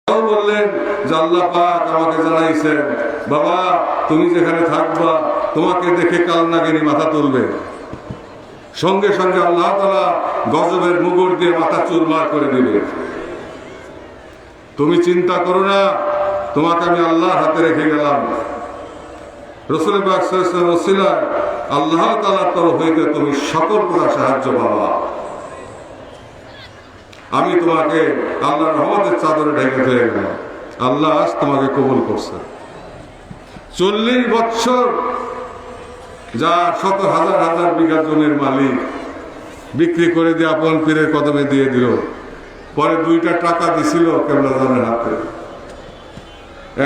বললেন যে আল্লাহ পাক আমাকে জানাইছেন, বাবা তুমি যেখানে থাকবা তোমাকে দেখে কালনাগিনী মাথা তুলবে। সঙ্গে সঙ্গে আল্লাহ তাআলা গজবের মুগুর দিয়ে মাথা চুরমার করে দিবে। তুমি চিন্তা করো না, তোমাকে আমি আল্লাহর হাতে রেখে গেলাম। রাসূল পাক সাল্লাল্লাহু আলাইহি ওয়াসাল্লামের ওসিলায় আল্লাহ তাআলার তরফ হইতে তুমি সকল প্রকার সাহায্য পাবা। আমি তোমাকে আল্লাহর রহমতের চাদরে ঢেকে ধরে গেলাম। আল্লাহ আজ তোমাকে কবুল করছে। 40 বছর যা শত হাজার হাজার বিঘা জমির মালিক বিক্রি করে দিয়ে আপন পীরের কদমে দিয়ে দিল। পরে 2টা টাকা দিছিল কেবলাজানের হাতে।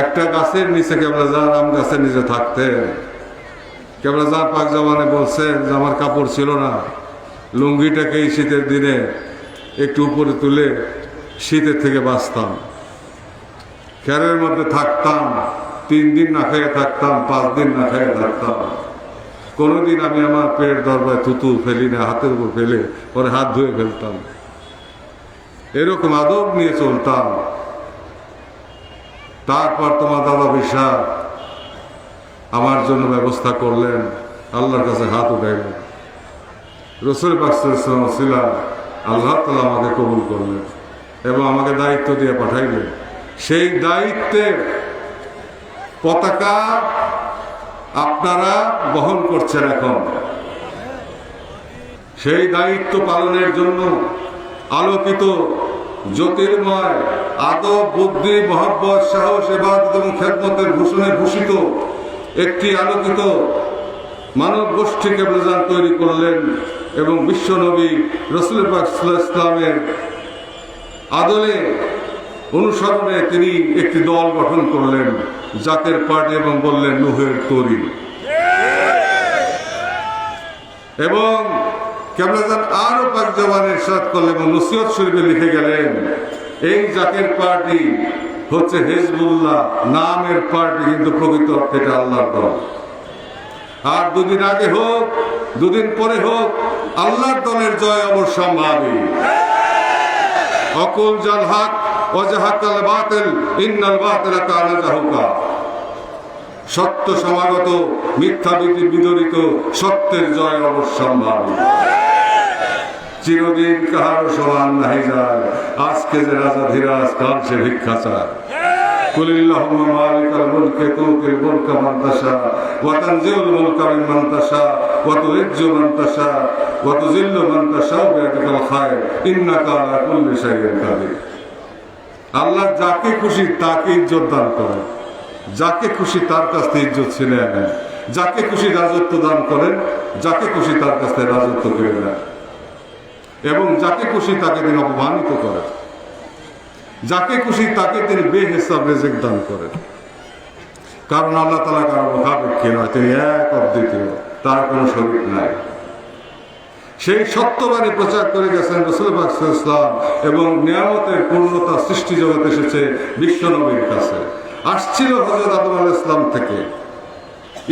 একটা গাছের নিচে কেবলাজান আম গাছের নিচে থাকতেন। কেবলাজান পাক জামানে বলছেন যে আমার কাপড় ছিল না, লুঙ্গিটাকে এই শীতের দিনে একটু উপরে তুলে শীতের থেকে বাঁচতাম। খেরের মধ্যে থাকতাম, 3 দিন না খেয়ে থাকতাম, 5 দিন না খেয়ে থাকতাম। কোনোদিন আমি আমার পেট দরবায় থুতু ফেলি না, হাতের উপর ফেলে পরে হাত ধুয়ে ফেলতাম। এরকম আদব নিয়ে চলতাম। তারপর তোমার দাদা বিশা আমার জন্য ব্যবস্থা করলেন, আল্লাহর কাছে হাত উঠাইলেন। রাসূল পাক সাল্লাল্লাহু আলাইহি ওয়াসাল্লাম আল্লাহ তাআলা আমাকে কবুল করলেন এবং আমাকে দায়িত্ব দিয়ে পাঠাইলেন। সেই দায়িত্বের পতাকা আপনারা বহন করছেন এখন। সেই দায়িত্ব পালনের জন্য আলোকিত, জ্যোতির্ময়, আদব, বুদ্ধি, মহব্বত, সাহস, ইবাদত এবং খেদমতের ভূষণে ভূষিত একটি আলোকিত মানব গোষ্ঠীকে প্রধান তৈরি করলেন এবং বিশ্ব নবী রাসূল পাক সাল্লাল্লাহু আলাইহি ওয়াসাল্লামের আদলে অনুসরণে তিনি একটি দল গঠন করলেন, জাকের পার্টি, এবং বললেন নূহের তরি। এবং কেবলাজান আরো পাক জবানে ইরশাদ করলেন এবং নসিহত শরীফে লিখে গেলেন, এই জাকের পার্টি হচ্ছে হিজবুল্লাহ নামের পার্টি, কিন্তু প্রকৃত অর্থে এটা আল্লাহর দল। আর 2 দিন আগে হোক 2 দিন পরে হোক আল্লাহর দলের জয় অবশ্যম্ভাবী। অকুল জাল হক ওয়াজাহাকাল বাতিল ইন্নাল বাতিলা কানা জাহুকা। সত্য সমাগত, মিথ্যা বিদরিত, সত্যের জয় অবশ্যম্ভাবী। চিরদিন কাহারও সমান নাহি যায়, আজকে যে রাজা ধীরাজ কাল সে ভিক্ষা চায়। কুলিল্লাহুম্মা মালিকাল মুলকি তুতিল মুলকা মান তাশা ওয়া তানজিউল মুলকা মিম্মান তাশা ওয়া তুইজ্জু মান তাশা ওয়া তুযিল্লু মান তাশা বিয়াদিকাল খায়র ইন্নাকা আলা কুল্লি শাইইন কাদির। আল্লাহ যাকে খুশি তাকে ইজ্জত দান করেন, যাকে খুশি তার কাছ থেকে ইজ্জত ছিনিয়ে নেন, যাকে খুশি রাজত্ব দান করেন, যাকে খুশি তার কাছ থেকে রাজত্ব কেড়ে নেন, এবং যাকে খুশি তাকে তিনি অপমানিত করেন, যাকে খুশি তাকে তিনি বেহিসাব রিজিক দান করেন। কারণ আল্লাহ তাআলা কারো মুখাপেক্ষী নয়, তিনি এক অদ্বিতীয়, তার কোনো শরীক নাই। সেই সত্যবাণী প্রচার করে গেছেন রাসূল পাক সাল্লাল্লাহু আলাইহি ওয়াসাল্লাম এবং নিয়ামতের পূর্ণতা সৃষ্টি জগতে এসেছে বিশ্ব নবীর কাছে। আসছিল হযরত আদম আলাইহিস সালাম থেকে,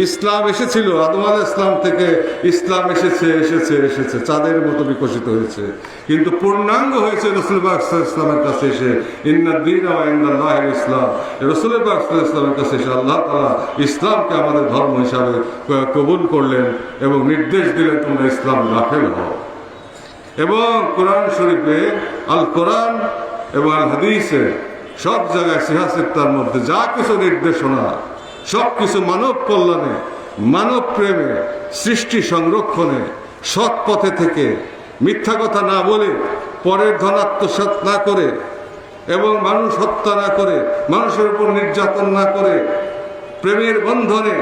ইসলাম এসেছিল আদম আলাইহিস সালাম থেকে। ইসলাম এসেছে এসেছে এসেছে চাঁদের মতো বিকশিত হয়েছে, কিন্তু পূর্ণাঙ্গ হয়েছে রাসূল পাক সাল্লাল্লাহু আলাইহি ওয়াসাল্লামের কাছে এসে। ইন্নাদ দীনা ওয়া ইনদাল্লাহিল ইসলাম। রাসূল পাক সাল্লাল্লাহু আলাইহি ওয়াসাল্লামের কাছে এসে আল্লাহ তাআলা ইসলামকে আমাদের ধর্ম হিসাবে কবুল করলেন এবং নির্দেশ দিলেন তোমরা ইসলাম দাখিল হও। এবং কোরআন শরীফে, আল কোরআন এবং আল হাদিসে সব জায়গায় সিহাসিত্তার মধ্যে যা কিছু নির্দেশনা, সব কিছু মানব কল্যাণে, মানব প্রেমে, সৃষ্টি সংরক্ষণে, সৎ পথে থেকে, মিথ্যা কথা না বলে, পরের ধন আত্মসাৎ না করে, এবং মানুষ হত্যা না করে, মানুষের উপর নির্যাতন না করে, প্রেমের বন্ধনে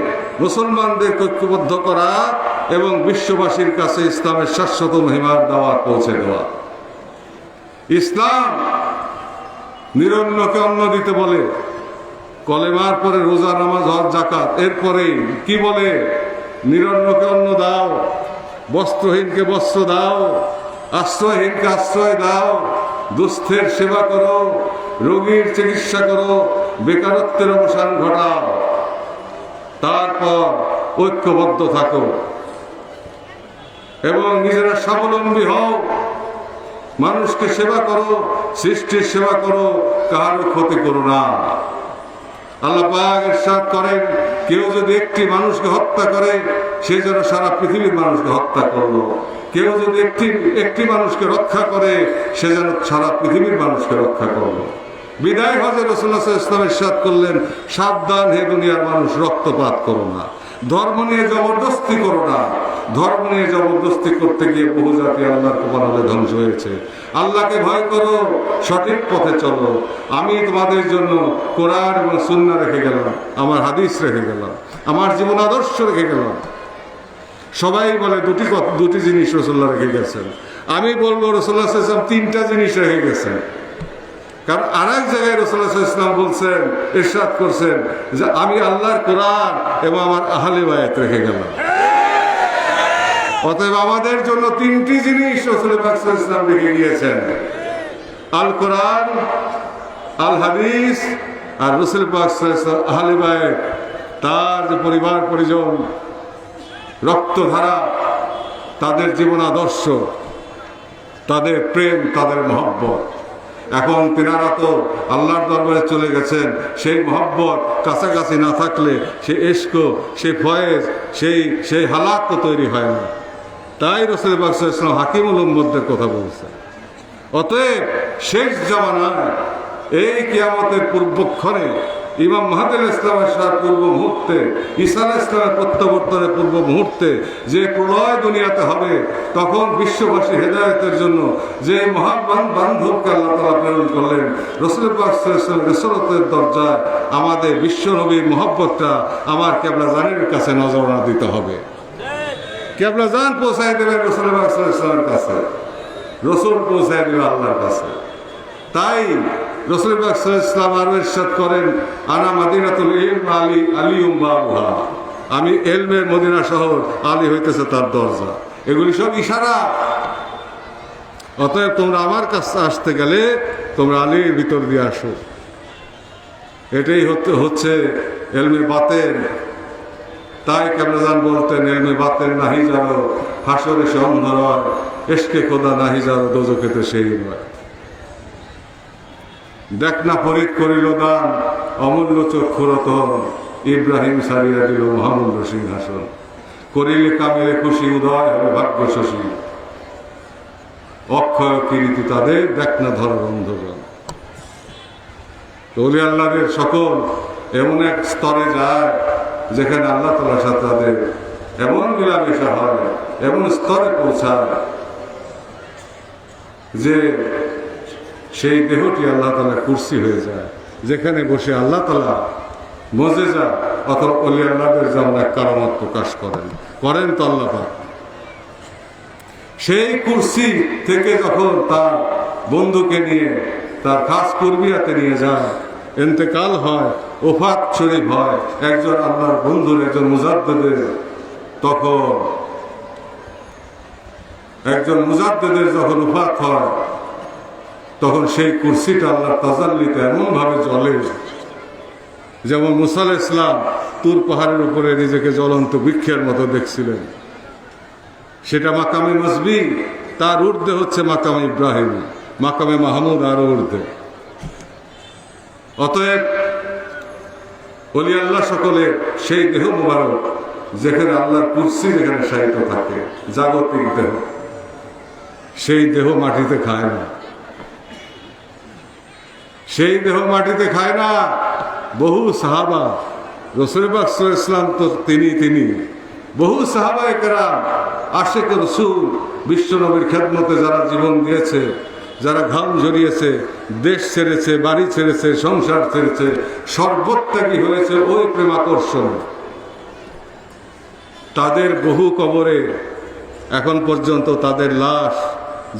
মুসলমানদের ঐক্যবদ্ধ করা এবং বিশ্ববাসীর কাছে ইসলামের শাশ্বত মহিমার দাওয়াত পৌঁছে দেওয়া। ইসলাম নিরন্নকে অন্ন দিতে বলে, কলেমার পরে রোজা, নামাজ, হজ, যাকাত, এরপরেই কি বলে? নিরন্নকে অন্ন দাও, বস্ত্রহীনকে বস্ত্র দাও, আশ্রয়হীনকে আশ্রয় দাও, দুস্থের সেবা করো, রোগীর চিকিৎসা করো, বেকারত্বের অবসান ঘটাও। তারপর ঐক্যবদ্ধ থাকো এবং নিজেরা স্বাবলম্বী হও। মানুষকে সেবা করো, সৃষ্টির সেবা করো, কারো ক্ষতি করো না। আল্লাহ পাক ইরশাদ করেন, কেউ যদি একটি মানুষকে হত্যা করে সে যেন সারা পৃথিবীর মানুষকে হত্যা করলো। কেউ যদি একটি মানুষকে রক্ষা করে সে যেন সারা পৃথিবীর মানুষকে রক্ষা করলো। বিদায় হজে রাসূলুল্লাহ সাল্লাল্লাহু আলাইহি ওয়াসাল্লাম ইরশাদ করলেন, সাবধান হে দুনিয়ার মানুষ, রক্তপাত করো না, ধর্ম নিয়ে জবরদস্তি করো না। ধর্ম নিয়ে জবরদস্তি করতে গিয়ে বহু জাতি আল্লাহর কোরআনে ধ্বংস হয়েছে। আল্লাহকে ভয় করো, সঠিক পথে চলো। আমি তোমাদের জন্য কোরআন এবং সুন্নাহ রেখে গেলাম, আমার হাদিস রেখে গেলাম, আমার জীবন আদর্শ রেখে গেলাম। সবাই বলে দুটি জিনিস রাসূলুল্লাহ রেখে গেছেন। আমি বলবো রাসূলুল্লাহ সাল্লাল্লাহু আলাইহি ওয়াসাল্লাম তিনটা জিনিস রেখে গেছেন। কারণ আর এক জায়গায় রাসূলুল্লাহ সাল্লাল্লাহু আলাইহি ওয়াসাল্লাম বলছেন, ইরশাদ করছেন যে আমি আল্লাহর কোরআন এবং আমার আহলে বায়াত রেখে গেলাম। অতএব আমাদের জন্য তিনটি জিনিস রাসূল পাক সাল্লাল্লাহু আলাইহি ওয়াসাল্লাম রেখে গিয়েছেন, আল কোরআন, আল হাদিস আর রাসূল পাক সাল্লাল্লাহু আলাইহি ওয়াসাল্লাম আহলে বায়াত। তার যে পরিবার পরিজন, রক্তধারা, তাদের জীবন আদর্শ, তাদের প্রেম, তাদের মহব্বত। এখন তেনারা তো আল্লাহর দরবারে চলে গেছেন, সেই মহব্বত কাছাকাছি না থাকলে সেই ইশক, সেই ফয়েজ, সেই হালাত তো তৈরি হয় না। তাই রাসূল পাক সাল্লাল্লাহু আলাইহি ওয়াসাল্লাম হাকিমুল উম্মতের কথা বলছেন। অতএব শেষ জামানায় এই কিয়ামতের পূর্বক্ষণে ইমাম মাহদী আলাইহিস সালামের পূর্ব মুহূর্তে, ঈসা আলাইহিস সালামের প্রত্যাবর্তনের পূর্ব মুহূর্তে যে প্রলয় দুনিয়াতে হবে, তখন বিশ্ববাসী হেদায়েতের জন্য যে মহান বান্ধবকে আল্লাহ তাআলা প্রেরণ করলেন, রাসূল পাক সাল্লাল্লাহু আলাইহি ওয়াসাল্লাম রাসূলত্বের দরজায় আমাদের বিশ্ব নবীর মহব্বতটা আমার কিবলা জানের কাছে নজরানা দিতে হবে। কিবলা জান পৌঁছায় দেবেন রাসূল পাক সাল্লাল্লাহু আলাইহি ওয়াসাল্লামের কাছে, রাসূল পৌঁছায় দেবে আল্লাহর কাছে। তাই রাসূল পাক সাল্লাল্লাহু আলাইহি ওয়াসাল্লাম আরো ইরশাদ করেন, আনা মাদিনাতুল ইলম আলিউম বাবুহা, আমি ইলমের মদিনা শহর, আলী হইতেছে তার দরজা। এগুলি সব ইশারা। অতএব তোমরা আমার কাছে আসতে গেলে তোমরা আলীর ভিতর দিয়ে আসো। এটাই হচ্ছে ইলমে বাতেন। তাই কেবলাজান বলতেন, ইলমে বাতেন নাহি জানো, হাসরে সে অন্ধ নয়, ইশকে খোদা নাহি জানো, দোজখেতে সেই নয়। দেখ না ফরিদ করিল দান, অমূল্য চক্ষুরত, ইব্রাহিম সারিয়া দিল মহামূল্য সিংহাসন। করিলে কামিলে খুশি, উদয় হবে ভাগ্য শশী, অক্ষয় কীর্তি তাদের, দেখ না ধরার অন্ধজন। ওলি আল্লাহদের সকল এমন এক স্তরে যায় যেখানে আল্লাহ তাআলার সাথে তাদের এমন মিলামেশা হয়, এমন স্তরে পৌঁছায় যে সেই দেহটি আল্লাহ তাআলার কুরসি হয়ে যায়, যেখানে বসে আল্লাহ তাআলা মুজিজা অথবা ওলি আল্লাহদের যেমন এক কারামত প্রকাশ করেন তো আল্লাহ পাক। সেই কুরসি থেকে যখন তার বন্ধুকে নিয়ে, তার খাস কুরবিয়াতে নিয়ে যায়, ইন্তেকাল হয়, ওফাত শরীফ হয় একজন আল্লাহর বন্ধুর, একজন মুজাদ্দিদের, তখন একজন মুজাদ্দিদের যখন ওফাত হয়, তখন সেই কুরসিটা আল্লাহর তাজাল্লিতে এমনভাবে জ্বলে, যেমন মুসা আলাইহিস সালাম তুর পাহাড়ের উপরে নিজেকে জ্বলন্ত বৃক্ষের মতো দেখছিলেন। সেটা মাকামে মসবি, তার ঊর্ধ্বে হচ্ছে মাকামে ইব্রাহিম, মাকামে মাহমুদ আরো ঊর্ধ্বে। অতএব ওলি আল্লাহ সকলে সেই দেহ মুবারক যেখানে আল্লাহর কুরসি যেখানে শায়িত থাকে, জাগতিক দেহ, সেই দেহ মাটিতে খায় না, সেই দেহ মাটিতে খায় না। বহু সাহাবা, রাসূল পাক সাল্লাল্লাহু আলাইহি ওয়াসাল্লাম তো তিনি বহু সাহাবায়ে কেরাম, আশিক রাসূল, বিশ্বনবীর খেদমতে যারা জীবন দিয়েছে, যারা ঘাম ঝরিয়েছে, দেশ ছেড়েছে, বাড়ি ছেড়েছে, সংসার ছেড়েছে, সর্বত্যাগী হয়েছে ওই প্রেম আকর্ষণ, তাদের বহু কবরে এখন পর্যন্ত তাদের লাশ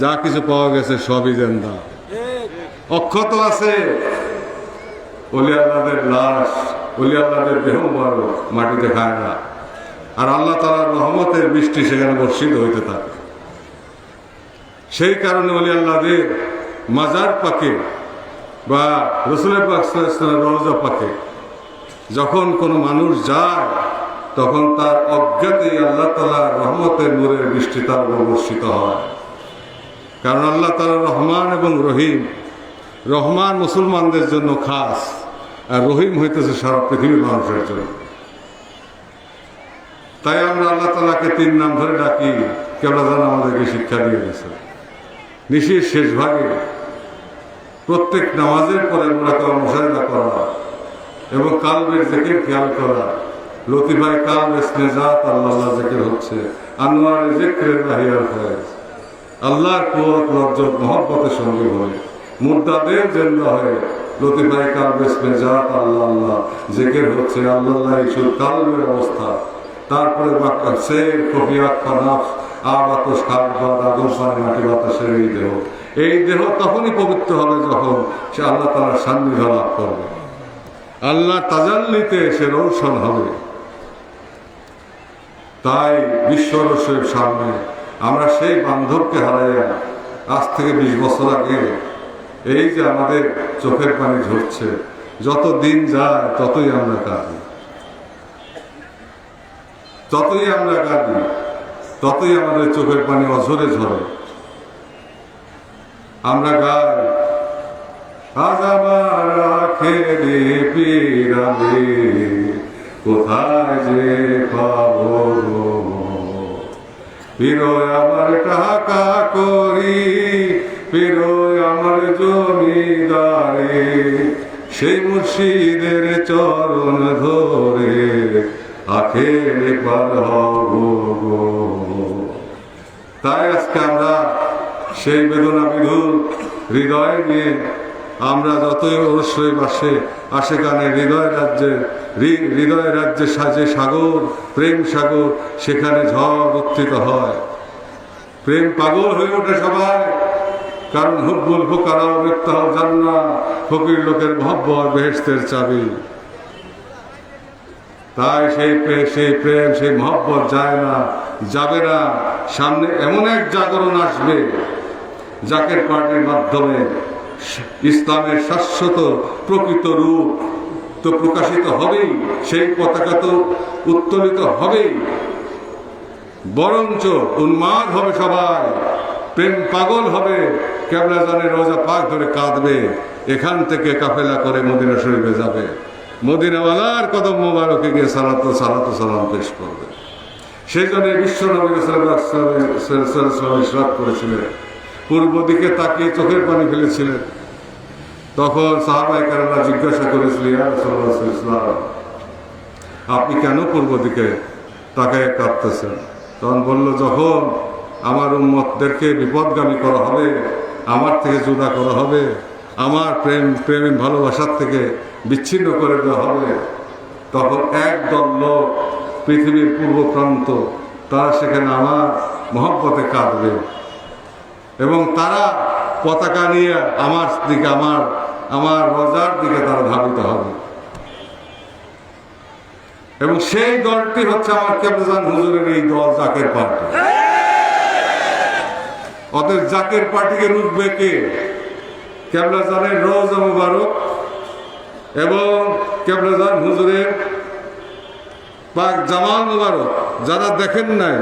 যা কিছু পাওয়া গেছে সবই জিন্দা, অক্ষত আছে। ওলি আল্লাহদের লাশ, ওলি আল্লাহদের দেহ মাটিতে খায় না, আর আল্লাহ তাআলার রহমতের বৃষ্টি সেখানে বর্ষিত হইতে থাকে। সেই কারণে ওলি আল্লাহদের মাজার পাকে বা রাসূল পাক সাল্লাল্লাহু আলাইহি ওয়াসাল্লামের রওজা পাকে যখন কোনো মানুষ যায়, তখন তার অজ্ঞাতেই আল্লাহ তাআলার রহমতের নূরের বৃষ্টি তার উপর বর্ষিত হয়। কারণ আল্লাহ তাআলা রহমান এবং রহিম। রহমান মুসলমানদের জন্য খাস, আর রহিম হইতেছে সারা পৃথিবীর মানুষের জন্য। তাই আমরা আল্লাহ তাআলাকে 3 নাম ধরে ডাকি। কেবলা যেন আমাদেরকে শিক্ষা দিয়ে গেছে। নিশির শেষ ভাগে প্রত্যেক নামাজের পরে মুরাকাবা মুশাহিদা করা এবং কালবের জিকির খেয়াল করা। লতিফায়ে কালব ইসমে জাত আল্লাহ জিকির হচ্ছে, আনোয়ারে জিকরে রাহিয়াল ফয়েজ। আল্লাহর কুওয়াত লজ্জত মহব্বতের সঙ্গে বলে মুর্দাদের জিন্দা হয়ে লতিফায়ে কালব ইসমে জাত আল্লাহ আল্লাহ জিকির হচ্ছে। আল্লাহ ইসুর কালবের অবস্থা। তারপরে বাকাসের কফিয়াত খানাফ আবাতস খালবাদ আদম পানি মাটি বাতাসের এই দেহ তখনই পবিত্র হবে যখন সে আল্লাহ তাআলার সান্নিধ্য লাভ করবে, আল্লাহ তাজাল্লিতে সে রৌশন হবে। তাই বিশ্বরসের সামনে আমরা সেই বান্ধবকে হারাইয়া আজ থেকে 20 বছর আগে এই যে আমাদের চোখের পানি ঝরছে, যত দিন যায় ততই আমরা কাঁদি, ততই আমাদের চোখের পানি অঝরে ঝরে। আমরা গাই আজ আমার আখেরি পিরাবে কোথায় যে পাবো পিরোয় আমার টাকা করি, পিরোয় আমার জমিদারি, সেই মুর্শিদের চরণ ধরে আখেরে পার হব। তাই আজকে আমরা সেই বেদনা বিধুর হৃদয় নিয়ে আমরা যতই অবশ্যই আসে গানে হৃদয় রাজ্যে সাজে সাগর, প্রেম সাগর, সেখানে ঝড় উত্থিত হয়। প্রেম পাগল হয়ে ওঠে সবাই, কারণ হুব্বুল ফুকারা মিফতাহুল জান্নাহ, ফকির লোকের মহব্বত বেহেশতের চাবি। তাই সেই প্রেম সেই মহব্বত যায় না, যাবে না। সামনে এমন এক জাগরণ আসবে, জাকের পার্টির মাধ্যমে ইসলামের শাশ্বত প্রকৃত রূপ তো প্রকাশিত হবেই, সেই পতাকা তো উত্তোলিত হবেই, বরঞ্চ উন্মাদ হবে সবাই, প্রেম পাগল হবে, কেবলা জানে রোজা পাক ধরে কাঁদবে। এখান থেকে কাফেলা করে মদিনা শরীফে যাবে, মদিনাওয়ালার কদম মোবারকে গিয়ে সালাত সালাম পেশ করবে। সেই জন্য বিশ্ব নবী ইশরাক করেছিলেন, পূর্ব দিকে তাকিয়ে চোখের পানি ফেলেছিলেন। তখন সাহাবায়ে কেরামরা জিজ্ঞাসা করেছিলেন, ইয়া রাসূলুল্লাহ, আপনি কেন পূর্ব দিকে তাকায় কাঁদতেছেন? তখন বলল, যখন আমার উম্মতদেরকে বিপদগামী করা হবে, আমার থেকে জুদা করা হবে, আমার প্রেম ভালোবাসার থেকে বিচ্ছিন্ন করে দেওয়া হবে, তখন একদল লোক পৃথিবীর পূর্ব প্রান্ত তারা সেখানে আমার মহব্বতে কাঁদবে এবং তারা পতাকা নিয়ে আমার দিকে আমার রোজার দিকে তারা ধাবিত হবে। এবং সেই দলটি হচ্ছে আমার কেবলাজান হুজুরের এই দল, জাকের পার্টি। অতএব জাকের পার্টিকে রুখবে কে? কেবলাজানের রওজা মুবারক এবং কেবলাজান হুজুরের পাক জামাল মুবারক। যারা দেখেন নাই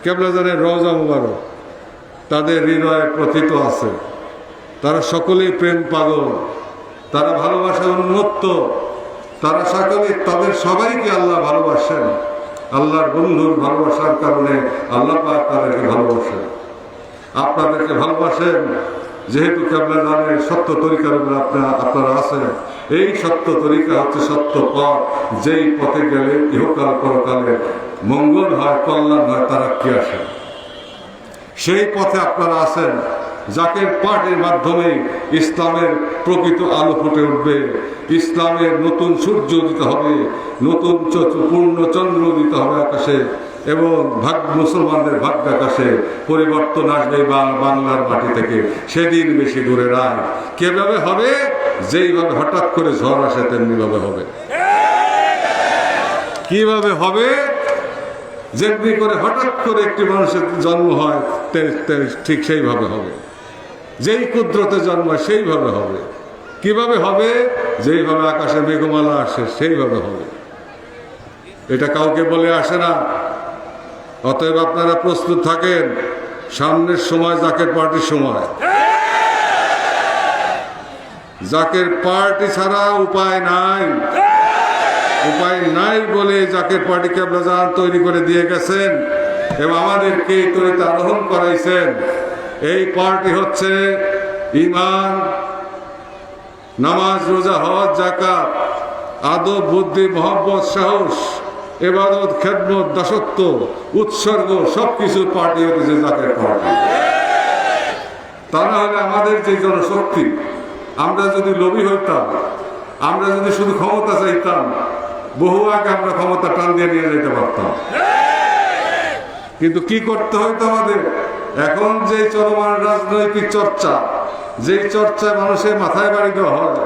কেবলাজানের রওজা মুবারক, তাদের হৃদয়ে প্রথিত আছে, তারা সকলেই প্রেম পাগল, তারা ভালোবাসা উন্মত্ত, তারা সকলেই, তাদের সবাইকে আল্লাহ ভালোবাসেন। আল্লাহর বন্ধুর ভালোবাসার কারণে আল্লাহ পাক তাদেরকে ভালোবাসেন, আপনাদেরকে ভালোবাসেন। যেহেতু কেবলাজানের সত্য তরিকার উপরে আপনারা আছেন, এই সত্য তরিকা হচ্ছে সত্য পথ, যেই পথে গেলে ইহকাল পরকালে মঙ্গল হয়, কল্যাণ হয়, তারা কি আসে, সেই পথে আপনারা আছেন। জাকের পার্টির মাধ্যমে ইসলামের প্রকৃত আলো ফুটে উঠবে, ইসলামের নতুন সূর্য উদিত হবে, নতুন পূর্ণ চন্দ্র উদিত হবে আকাশে, এবং মুসলমানদের ভাগ্যাকাশে পরিবর্তন আসবে বাংলার মাটি থেকে। সেদিন বেশি দূরে নাই। কিভাবে হবে? যেইভাবে হঠাৎ করে ঝড় আসে তেমনি ভাবে হবে। কিভাবে হবে? যেমনি করে হঠাৎ করে একটি মানুষের জন্ম হয় ঠিক সেইভাবে হবে। যেই কুদরতে জন্ম হয় সেইভাবে হবে। কিভাবে হবে? যেইভাবে আকাশে মেঘমালা আসে সেইভাবে হবে। এটা কাউকে বলে আসে না। অতএব আপনারা প্রস্তুত থাকেন, সামনের সময় জাকের পার্টির সময়। জাকের পার্টি ছাড়া উপায় নাই, উপায় নাই বলে জাকের পার্টি কেবলাজান তৈরি করে দিয়ে গেছেন এবং আমাদেরকে এই তরিতে আরোহণ করাইছেন। এই পার্টি হচ্ছে ঈমান, নামাজ, রোজা, হজ, যাকাত, আদব, বুদ্ধি, মহব্বত, সাহস, ইবাদত, খেদমত, দাসত্ব, উৎসর্গ সবকিছু পার্টি হতেছে জাকের পার্টি। তা না হলে আমাদের যে জনশক্তি, আমরা যদি লোভী হইতাম, আমরা যদি শুধু ক্ষমতা চাইতাম, বহু আগে আমরা ক্ষমতা টান দিয়ে নিয়ে যেতে পারতাম। কিন্তু কি করতে হইতো আমাদের? এখন যে চলমান রাজনৈতিক চর্চা, যেই চর্চায় মানুষের মাথায় বাড়ি দেওয়া হয়,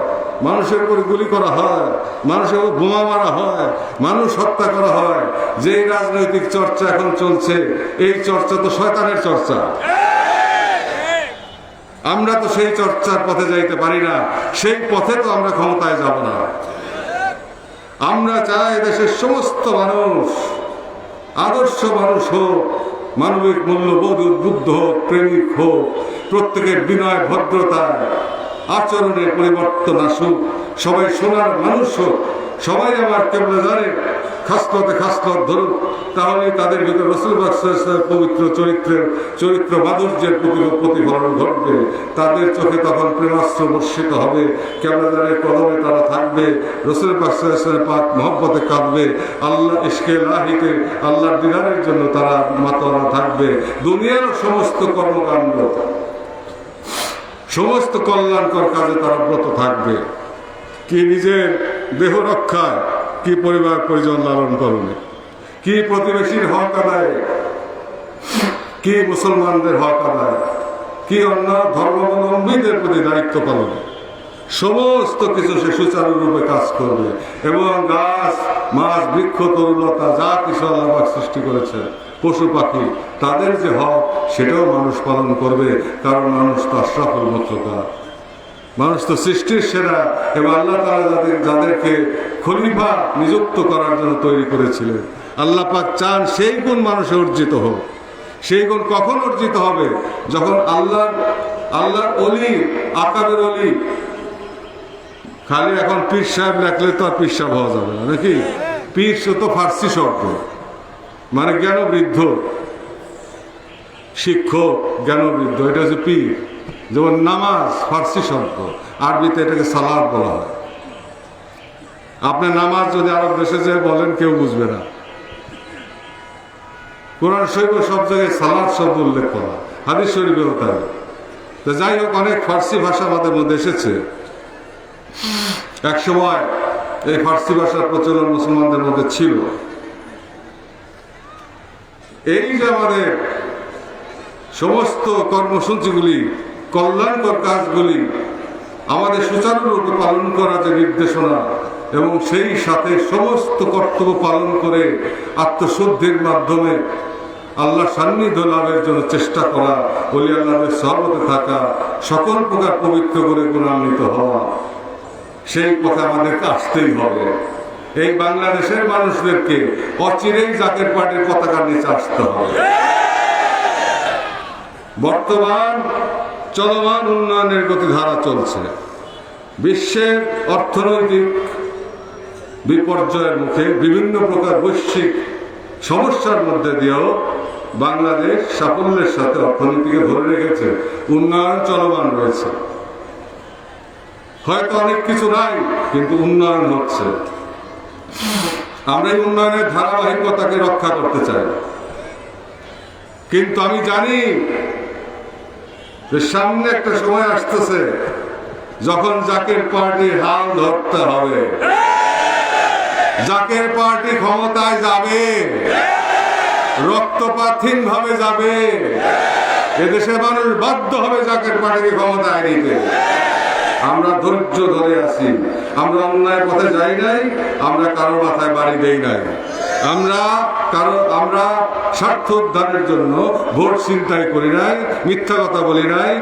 মানুষের উপর গুলি করা হয়, মানুষের উপর বোমা মারা হয়, মানুষ হত্যা করা হয়, যেই রাজনৈতিক চর্চা এখন চলছে, এই চর্চা তো শয়তানের চর্চা। আমরা তো সেই চর্চার পথে যাইতে পারি না, সেই পথে তো আমরা ক্ষমতায় যাব না। আমরা চাই দেশের সমস্ত মানুষ আদর্শ মানুষ হোক, মানবিক মূল্যবোধ উদ্বুদ্ধ হোক, প্রেমিক হোক, প্রত্যেকের বিনয় ভদ্রতায় আচরণের পরিবর্তন আসুক, সবাই সোনার মানুষ হোক, সবাই আমার কেবলাজানের খাসলতে খাসলত ধরুক, তাহলে তাদের ভিতরে রাসূল পবিত্র চরিত্র মাধুর্যের প্রতিফলন ঘটবে। তাদের চোখে তখন প্রেমাস্ত্র বর্ষিত হবে, কেবলাজানের কদমে তারা থাকবে, রাসূল পাক মহব্বতে কাঁদবে, আল্লাহ ইশকে ইলাহিতে আল্লাহর দিদারের জন্য তারা মাতোয়ারা থাকবে। দুনিয়ার সমস্ত কর্মকাণ্ড, সমস্ত কল্যাণকর কাজে তারা ব্রত থাকবে। কি নিজের দেহ রক্ষায়, কি পরিবার পরিজন লালন পালনে, কি প্রতিবেশীর হক আদায়, কি মুসলমানদের হক আদায়, কি অন্য ধর্মাবলম্বীদের প্রতি দায়িত্ব পালনে, সমস্ত কিছু সে সুচারুরূপে কাজ করবে। এবং গাছ, মাছ, বৃক্ষ, তরুলতা যা কিছু আল্লাহ সৃষ্টি করেছে, পশু পাখি, তাদের যে হক সেটাও মানুষ পালন করবে, কারণ মানুষ তো আশরাফুল মাখলুকাত, মানুষ তো সৃষ্টির সেরা। এবং আল্লাহ তাআলা যাদেরকে খলিফা নিযুক্ত করার জন্য তৈরি করেছিলেন, আল্লাহ পাক চান সেই গুণ মানুষে অর্জিত হোক। সেই গুণ কখন অর্জিত হবে? যখন আল্লাহর অলি, আকাবের অলি, খালি এখন পীর সাহেব লেখলে তো আর পীর সাহেব হওয়া যাবে না, নাকি? পীর তো ফার্সি শব্দ, মানে জ্ঞানবৃদ্ধ, শিক্ষক, জ্ঞানবৃদ্ধ, এটা হচ্ছে পীর। যেমন নামাজ ফার্সি শব্দ, আরবিতে এটাকে সালাত বলা হয়। আপনি নামাজ যদি আরব দেশে যে বলেন, কেউ বুঝবে না। কোরআন শরীফে সব জায়গায় সালাত শব্দ উল্লেখ করা, হাদিস শরীফেও তাই। তো যাই হোক, অনেক ফার্সি ভাষা আমাদের মধ্যে এসেছে। এক সময় এই ফার্সি ভাষার প্রচলন মুসলমানদের মধ্যে ছিল। এই যে আমাদের সমস্ত কর্মসূচিগুলি, কল্যাণকর কাজগুলি আমাদের সুচারুরূপে পালন করা যে নির্দেশনা, এবং সেই সাথে সমস্ত কর্তব্য পালন করে আত্মশুদ্ধির মাধ্যমে আল্লাহ সান্নিধ্য লাভের জন্য চেষ্টা করা, ওলি আল্লাহদের সহবতে থাকা, সকল প্রকার পবিত্র করে গুণান্বিত হওয়া, সেই পথে আমাদেরকে আসতেই হবে। এই বাংলাদেশের মানুষদেরকে অচিরেই জাকের পার্টির পতাকার নিচে আসতে হবে। বর্তমান চলমান উন্নয়নের গতিধারা চলছে। বিশ্বের অর্থনৈতিক বিপর্যয়ের মুখে, বিভিন্ন প্রকার বৈশ্বিক সমস্যার মধ্যে দিয়েও বাংলাদেশ সাফল্যের সাথে অর্থনীতিকে ধরে রেখেছে, উন্নয়ন চলমান রয়েছে। হয়তো অনেক কিছু নাই, কিন্তু উন্নয়ন হচ্ছে। আমরা এই উন্নয়নের ধারাবাহিকতাকে রক্ষা করতে চাই। কিন্তু আমি জানি যে সামনে একটা সময় আসতেছে যখন জাকের পার্টির হাল ধরতে হবে। জাকের পার্টি ক্ষমতায় যাবে, রক্তপাতহীন ভাবে যাবে। এদেশের মানুষ বাধ্য হবে জাকের পার্টিকে ক্ষমতায় নিতে। আমরা ধৈর্য ধরে আছি, আমরা অন্যায় পথে যাই নাই, আমরা কারো মাথায় বাড়ি দেই নাই, আমরা স্বার্থ উদ্ধারের জন্য ভোট ছিনতাই করি নাই, মিথ্যা কথা বলি নাই,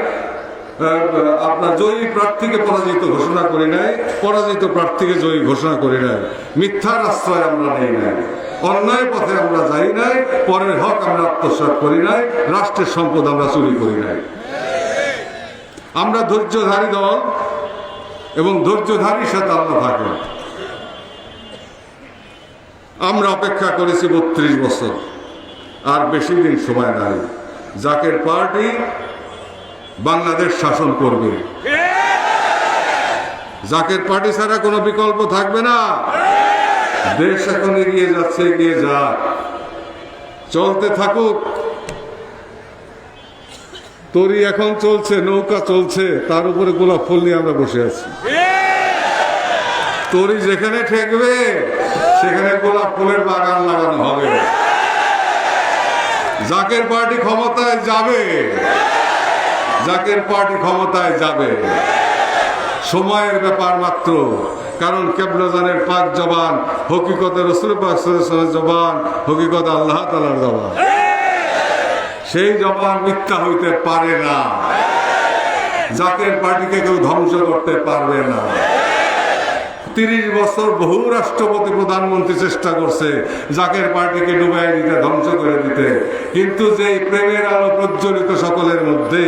আপনার জয়ী প্রার্থীকে পরাজিত ঘোষণা করি নাই, পরাজিত প্রার্থীকে জয়ী ঘোষণা করি নাই, মিথ্যার আশ্রয় আমরা নেই নাই। অন্যায় পথে আমরা যাই নাই, পরের হক আমরা আত্মসাৎ করি নাই, রাষ্ট্রের সম্পদ আমরা চুরি করি নাই। আমরা ধৈর্যধারী দল এবং ধৈর্যধারীর সাথে আল্লাহ থাকেন। আমরা অপেক্ষা করেছি 32 বছর, আর বেশি দিন সময় নাই। জাকের পার্টি বাংলাদেশ শাসন করবে। জাকের পার্টি ছাড়া কোনো বিকল্প থাকবে না। দেশ এখন এগিয়ে যাচ্ছে, এগিয়ে যাক, চলতে থাকুক। তরি এখন চলছে, নৌকা চলছে, তার উপরে গোলাপ ফুল নিয়ে আমরা বসে আছি। তরি যেখানে ঠেকবে সেখানে গোলাপ ফুলের বাগান লাগানো হবে। জাকের পার্টি ক্ষমতায় যাবে, জাকের পার্টি ক্ষমতায় যাবে, সময়ের ব্যাপার মাত্র। কারণ কেবলাজানের পাক জবান হকিকতে রাসূল পাক সাল্লাল্লাহু আলাইহি ওয়াসাল্লামের জবান, হকিকত আল্লাহ তাআলার জবান। সেই জবান মিথ্যা হইতে পারে না। জাকের পার্টিকে কেউ ধ্বংস করতে পারবে না। 30 বছর বহু রাষ্ট্রপতি প্রধানমন্ত্রী চেষ্টা করছে জাকের পার্টিকে ডুবাই দিতে, ধ্বংস করে দিতে, কিন্তু যে প্রেমের আলো প্রজ্বলিত সকলের মধ্যে,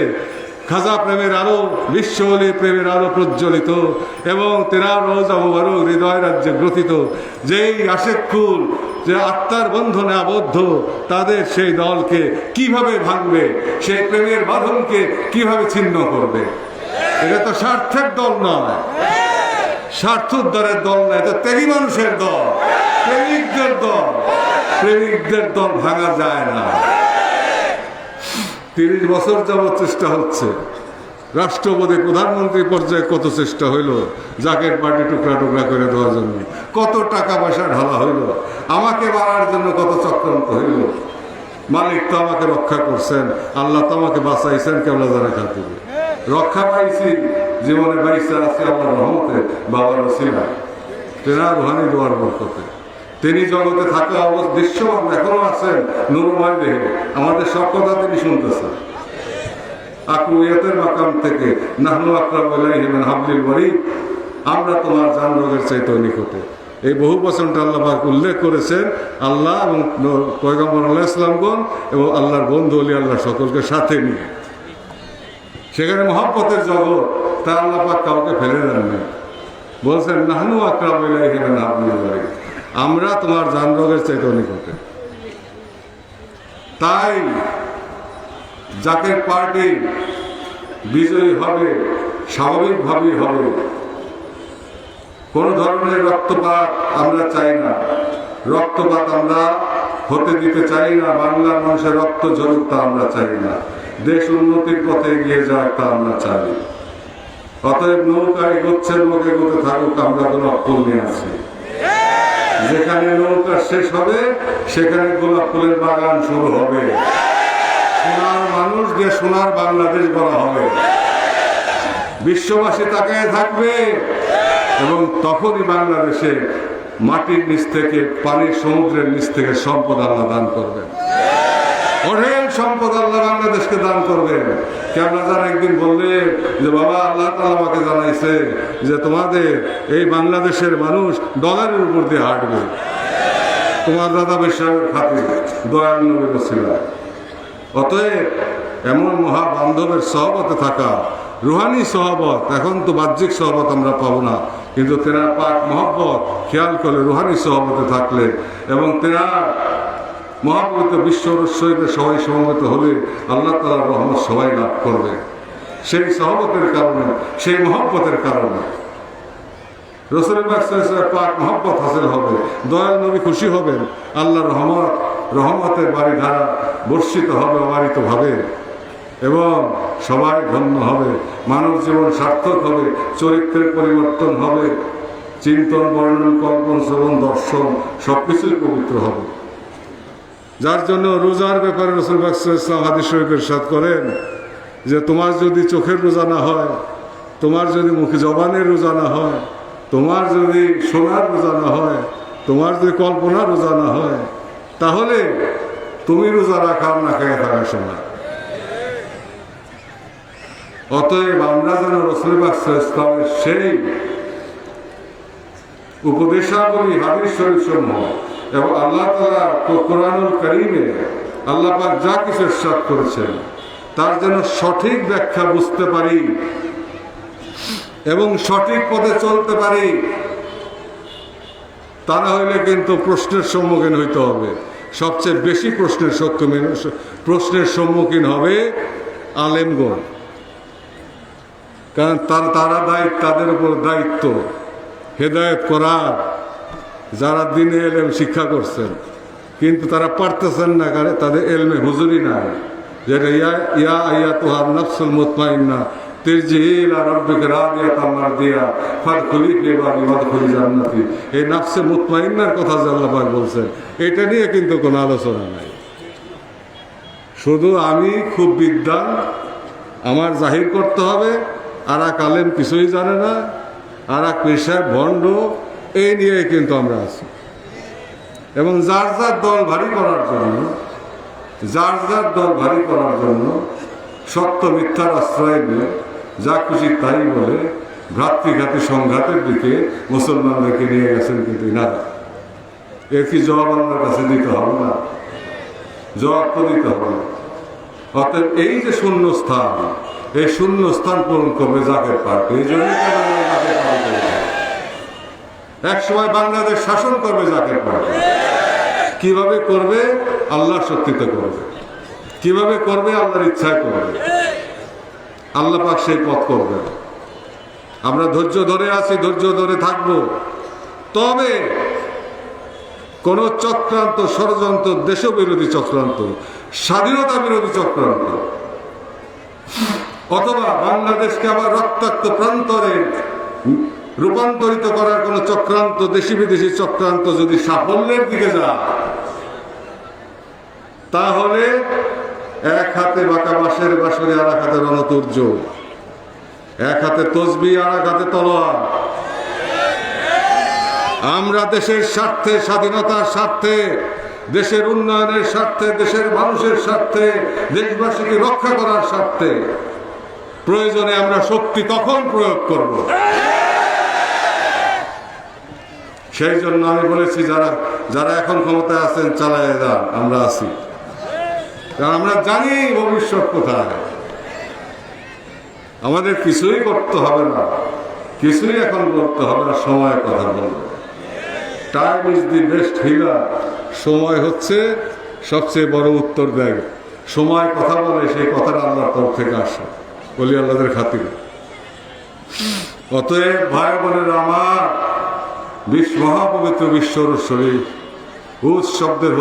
খাজা প্রেমের আলো, বিশ্বলি প্রেমের আলো প্রজ্বলিত, এবং তেনার রোজা মুবারক হৃদয় রাজ্যে গ্রথিত যেই আশেক কুল, যে আত্মার বন্ধনে আবদ্ধ, তাদের সেই দলকে কিভাবে ভাঙবে, সেই প্রেমের বাঁধনকে কিভাবে ছিন্ন করবে? এটা তো স্বার্থের দল নয়, স্বার্থোদ্ধারের দল নয়, এটা ত্যাগী মানুষের দল, প্রেমিকদের দল। প্রেমিকদের দল ভাঙা যায় না। 30 বছর যাবৎ চেষ্টা হচ্ছে। রাষ্ট্রপতি প্রধানমন্ত্রী পর্যায়ে কত চেষ্টা হইল জাকের পার্টি টুকরা টুকরা করে দেওয়ার জন্য, কত টাকা পয়সা ঢালা হইল, আমাকে মারার জন্য কত চক্রান্ত হইল। মালিক তো আমাকে রক্ষা করছেন, আল্লাহ তো আমাকে বাঁচাইছেন কেবলাজানের খাতিরে। রক্ষা পাইছি, জীবনে বাইসা আছে আল্লাহর রহমতে, বাবার ওসিলায়, তেনার রুহানি দোয়ার বরকতে। তিনি জগতে থাকা অবস্থা দৃশ্যমান এখনো আছেন, নুরময় দেহে আমাদের সব কথা তিনি শুনতেছেন। আকুয়াতের মাকাম থেকে নাহনু আকরাবু ইলাইহি মিন হাবলিল ওয়ারিদ, আমরা তোমার জান রোগের চাইতে নিকটে। এই বহু বচনটা আল্লাহ পাক উল্লেখ করেছেন। আল্লাহ এবং পয়গম্বর আলাইহিস সালামগণ এবং আল্লাহর বন্ধু ওলি আল্লাহ সকলকে সাথে নিয়ে, সেখানে মহব্বতের জগৎ, তা আল্লাহ পাক কাউকে ফেলে দেননি। বলছেন নাহনু আকরাবু ইলাইহি মিন হাবলিল ওয়ারিদ, আমরা তোমার জান রোগের চাইতে নিকটে। তাই জাকের পার্টি বিজয়ী হবে, স্বাভাবিকভাবেই হবে। কোন ধরনের রক্তপাত আমরা চাই না, রক্তপাত আমরা হতে দিতে চাই না। বাংলার মানুষের রক্ত ঝরুক, তা আমরা চাই না। দেশ উন্নতির পথে এগিয়ে যাক, তা আমরা চাই। অতএব নৌকা এগোচ্ছে, লোক এগোতে থাকুক, আমরা গোলাপ ফুল নিয়ে আছি। যেখানে নৌকা শেষ হবে সেখানে গোলাপ ফুলের বাগান শুরু হবে। সোনার মানুষ যে সোনার বাংলাদেশ বলা হবে, বিশ্ববাসী তাকায় থাকবে, এবং তখনই বাংলাদেশে মাটির নিচ থেকে, পানির সমুদ্রের নিচ থেকে সম্পদ আল্লাহ দান করবেন। অঢেল সম্পদ আল্লাহ বাংলাদেশকে দান করবেন। কেবলাজান একদিন বললেন যে বাবা, আল্লাহ তাআলা আমাকে জানাইছে যে তোমাদের এই বাংলাদেশের মানুষ ডলারের উপর দিয়ে হাঁটবে, তোমার দাদা বিশ্বাসের খাতির, দয়াল নবী বলছিলেন। অতএব এমন মহা বান্ধবের সহবতে থাকা, রুহানি সহবত, এখন তো বাহ্যিক সহবত আমরা পাবো না, কিন্তু তেনার পাক মহব্বত খেয়াল করলে, রুহানি সহবতে থাকলে এবং তেনার মহাপবিত্র বিশ্ব রহস্যতে সবাই সমবেত হলে আল্লাহ তাআলার রহমত সবাই লাভ করবে। সেই সহবতের কারণে, সেই মহব্বতের কারণে রাসূলুল্লাহ সাল্লাল্লাহু আলাইহি ওয়াসাল্লামের পাক মহব্বত হাসিল হবে, দয়াল নবী খুশি হবেন, আল্লাহর রহমতের বাড়িধারা বর্ষিত হবে অবারিতভাবে, এবং সবাই ধন্য হবে, মানব জীবন সার্থক হবে, চরিত্রের পরিবর্তন হবে, চিন্তন, বর্ণন, কল্পন, শ্রবণ, দর্শন সবকিছুই পবিত্র হবে। যার জন্য রোজার ব্যাপারে রাসূলুল্লাহ সাল্লাল্লাহু আলাইহি ওয়াসাল্লাম হাদিস শরীফে ইরশাদ করেন যে তোমার যদি চোখের রোজা না হয়, তোমার যদি মুখে জবানের রোজা না হয়, তোমার যদি শোনার রোজা না হয়, তোমার যদি কল্পনার রোজা না হয়, তাহলে তুমি রোজা রাখাও না খেয়ে থাকার সময়। অতএব আমরা যেন রাসূলুল্লাহ সাল্লাল্লাহু আলাইহি ওয়াসাল্লামের সেই উপদেশাবলী, হাদিস শরীফ সমূহ এবং আল্লাহ তাআলা কোরআনুল কারীমে আল্লাহ পাক যা কিছু ইরশাদ করেছেন তার যেন সঠিক ব্যাখ্যা বুঝতে পারি এবং সঠিক পথে চলতে পারি। তা না হইলে কিন্তু প্রশ্নের সম্মুখীন হইতে হবে। সবচেয়ে বেশি প্রশ্নের সম্মুখীন হবে আলেমগণ, কারণ তাদের উপর দায়িত্ব হেদায়েত করার, যারা দিনে এলেম শিক্ষা করছেন কিন্তু তারা পারতেছেন না, কারণ তাদের এলমে হুজুরি নাই। যেটা ইয়া আইয়াতুহান নাফসুল মুতমাইন্না তিরজিই ইলা রাব্বিকা রাদিয়াতাম মারদিয়া ফাদখুলি ফি ইবাদি ওয়াদখুলি জান্নাতি। এই নাফসে মুতমাইন্নার কথা যে আল্লাহ পাক বলছেন, এটা নিয়ে কিন্তু কোনো আলোচনা নাই। শুধু আমি খুব বিদ্বান, আমার জাহির করতে হবে, আর এক আলেম কিছুই জানে না, আর এক পেশায় ভণ্ড, এই নিয়ে কিন্তু আমরা আছি। এবং যার যার দল ভারী করার জন্য সত্য মিথ্যার আশ্রয় নিয়ে যা খুশি তাই বলে ভ্রাতৃঘাতী সংঘাতের দিকে মুসলমানদেরকে নিয়ে গেছেন কিন্তু ইনারা। এর কি জবাব আল্লাহর কাছে দিতে হবে না? জবাব তো দিতে হবে। অর্থাৎ এই যে শূন্য স্থান, এই শূন্য স্থান পূরণ করবে জাকের পার্টি। এই জন্য এক সময় বাংলাদেশ শাসন করবে জাকের পার্টি। কিভাবে করবে? আল্লাহর শক্তিতে করবে। কিভাবে করবে? আল্লাহর ইচ্ছায় করবে। আল্লাহ পাক সেই পথ করবে। আমরা ধৈর্য ধরে আছি, ধৈর্য ধরে থাকব। তবে কোন চক্রান্ত, ষড়যন্ত্র, দেশবিরোধী চক্রান্ত, স্বাধীনতা বিরোধী চক্রান্ত, অথবা বাংলাদেশকে আবার রক্তাক্ত প্রান্তরে রূপান্তরিত করার কোন চক্রান্ত, দেশি বিদেশি চক্রান্ত যদি সাফল্যের দিকে যায়, তাহলে এক হাতে বাঁকা বাঁশের বাঁশরি, আর এক হাতে রণতুর্য, এক হাতে তসবিহ আর এক হাতে তলোয়ার। আমরা দেশের স্বার্থে, স্বাধীনতার স্বার্থে, দেশের উন্নয়নের স্বার্থে, দেশের মানুষের স্বার্থে, দেশবাসীকে রক্ষা করার স্বার্থে প্রয়োজনে আমরা শক্তি তখন প্রয়োগ করব। সেই জন্য আমি বলেছি, যারা এখন ক্ষমতায় আছেন চালায় যান, আমরা আছি। কারণ আমরা জানি ভবিষ্যৎ কোথায়। আমাদের কিছুই করতে হবে না, কিছুই এখন করতে হবে না, সময়ের কথা বলবো। Time is the best healer. সময় হচ্ছে সবচেয়ে বড় উত্তর দেয়। সময় কথা বলে, সেই কথাটা আল্লাহর তরফ থেকে আসে, বলি আল্লাহদের খাতিরে। অতএব ভাই বোনের আমার, মহাপবিত্র বিশ্বর শরীফ, উর্স শব্দের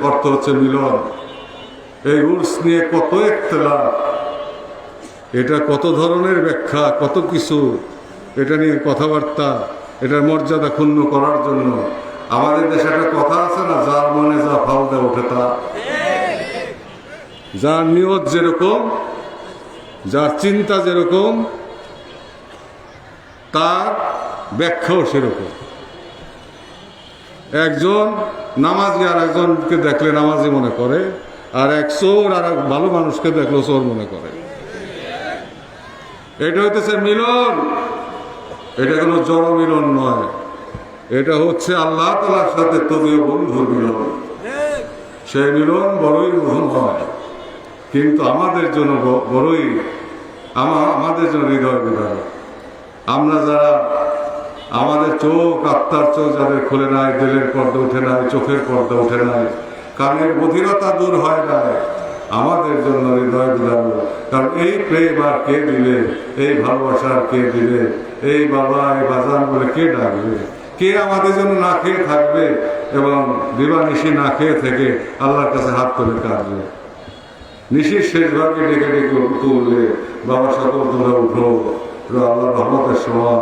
অর্থ হচ্ছে মিলন। এই উর্স নিয়ে কত ইখতিলাফ, এটা কত ধরনের ব্যাখ্যা, কত কিছু, এটা নিয়ে কথাবার্তা, এটার মর্যাদা ক্ষুণ্ণ করার জন্য আমাদের দেশে একটা কথা আছে না, যার মনে যা ফালদা ওঠে তা। যার নিয়ত যেরকম, যার চিন্তা যেরকম, তার ব্যাখ্যাও সেরকম। একজন নামাজি আর একজনকে দেখলে নামাজি মনে করে, আর এক চোর আর এক ভালো মানুষকে দেখলেও চোর মনে করে। এটা হইতেছে মিলন। এটা কোনো জড় মিলন নয়, এটা হচ্ছে আল্লাহ তাআলার সাথে তদীয় বন্ধুর মিলন। সেই মিলন বড়ই মধুর হয়, কিন্তু আমাদের জন্য বড়ই, আমাদের জন্য হৃদয় বিদারক। আমরা যারা, আমাদের চোখ, আত্মার চোখ যাদের খুলে নাই, দিলের পর্দা উঠে নাই, চোখের পর্দা উঠে নাই, কানের বধিরতা দূর হয় নাই, আমাদের জন্য হৃদয় বিদারক। কারণ এই প্রেম আর কে দিলে, এই ভালোবাসার কে দিলে, এই বাবা, এই বাজান বলে কে ডাকবে? কে আমাদের জন্য না খেয়ে থাকবে এবং দিবানিশি না খেয়ে থেকে আল্লাহর কাছে হাত তুলে কাঁদবে? নিশির শেষ ভাগে ডেকে ডেকে তুললে, বাবা সকল তোমরা উঠো, আল্লাহর রহমতের সময়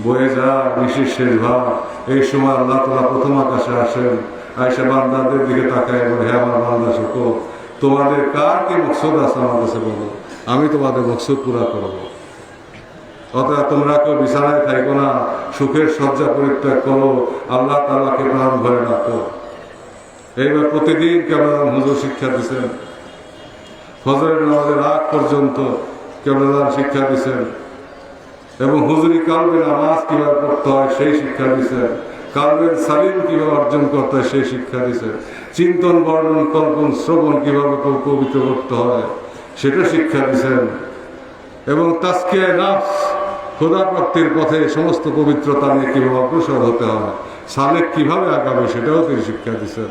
বয়ে যা, নিশির শেষ ভাগ। এই সময় আল্লাহ তাআলা প্রথম আকাশে আসেন, আয়েশা বান্দাদের দিকে তাকায় বলে, হে আমার বান্দা সকল, তোমাদের কার কি মকসদ আছে আমার কাছে বলো, আমি তোমাদের মকসদ পুরা করবো। অতএব তোমরা কেউ বিছানায় থাকো না, সুখের শয্যা পরিত্যাগ করো, আল্লাহ তাআলাকে প্রাণ ভরে রাখো। এইবার প্রতিদিন কেবল হুজুর শিক্ষা দিচ্ছেন, ফজরের নামাজের আগ পর্যন্ত কেবল শিক্ষা দিচ্ছেন, এবং হুজুরি কালবে নামাজ কিভাবে পড়তে হয় সেই শিক্ষা দিচ্ছেন। কালবের সালিম কিভাবে অর্জন করতে হয় সেই শিক্ষা দিয়েছেন। চিন্তন বর্ণন কল্পন শ্রবণ কিভাবে পবিত্র করতে হয় সেটা শিক্ষা দিয়েছেন। এবং তাজকিয়া নাফস খোদা প্রাপ্তির পথে সমস্ত পবিত্রতা নিয়ে কিভাবে অগ্রসর হতে হয়, সালেক কিভাবে আগাবে সেটাও তিনি শিক্ষা দিয়েছেন।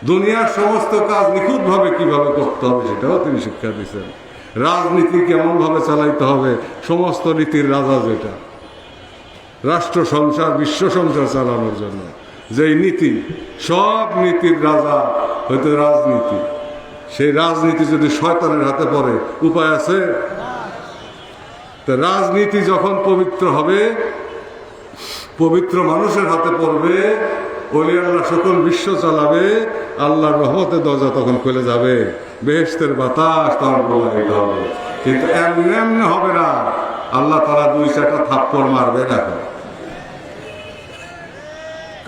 দুনিয়ার সমস্ত কাজ নিখুঁতভাবে কিভাবে করতে হবে সেটাও তিনি শিক্ষা দিয়েছেন। রাজনীতি কেমনভাবে চালাইতে হবে, সমস্ত নীতির রাজা যেটা, রাষ্ট্র সংসার বিশ্ব সংসার চালানোর জন্য যেই নীতি, সব নীতির রাজা হয়তো রাজনীতি। সেই রাজনীতি যদি শয়তানের হাতে পড়ে উপায় আছে? তো রাজনীতি যখন পবিত্র হবে, পবিত্র মানুষের হাতে পড়বে, ওলি আল্লাহ সকল বিশ্ব চালাবে, আল্লাহর রহমতের দরজা তখন খুলে যাবে, বেহেশতের বাতাস তখন প্রবাহিত হবে। কিন্তু এমনি এমনি হবে না, আল্লাহ তারা 2-4টা থাপ্পড় মারবে না।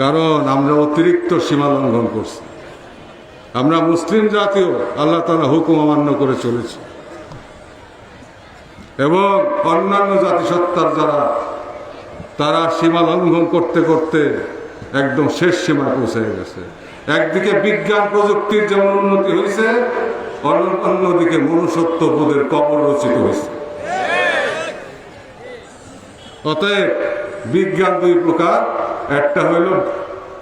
কারণ আমরা অতিরিক্ত সীমা লঙ্ঘন করছি। আমরা মুসলিম জাতীয় আল্লাহ তাআলা হুকুম অমান্য করে চলেছি, এবং অন্যান্য জাতিসত্তার যারা, তারা সীমা লঙ্ঘন করতে করতে একদম শেষ সীমায় পৌঁছে গেছে। একদিকে বিজ্ঞান প্রযুক্তির যেমন উন্নতি হয়েছে, অন্যদিকে মনুষ্যত্ব বোধের কবর রচিত হয়েছে। অতএব বিজ্ঞান 2 প্রকার, একটা হইল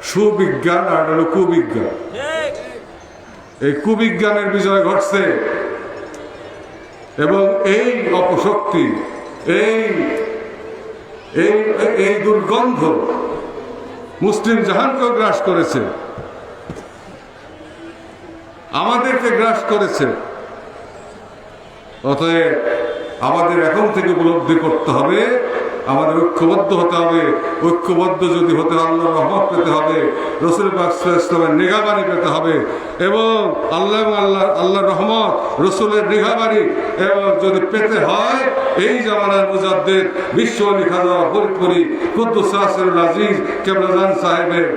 সুবিজ্ঞান আর হইল কুবিজ্ঞান। এই কুবিজ্ঞানের বিজয় ঘটছে, এবং এই অপশক্তি, এই দুর্গন্ধ মুসলিম জাহানকেও গ্রাস করেছে, আমাদেরকে গ্রাস করেছে। অতএব আমাদের এখন থেকে উপলব্ধি করতে হবে, আমাদের ঐক্যবদ্ধ হতে হবে। ঐক্যবদ্ধ যদি হতে আল্লাহর রহমত পেতে হবে, রাসূল পাক সাল্লাল্লাহু আলাইহি ওয়াসাল্লামের নিগাহবানি পেতে হবে, এবং আল্লাহর রহমত, রাসূলের নিগাহবানি এবং যদি পেতে হয়, এই জামানার মুজাদ্দিদ বিশ্ব ওলি খাজা ফরিদপুরি কুদ্দুস সিররুল আজিজ কেবলাজান সাহেবের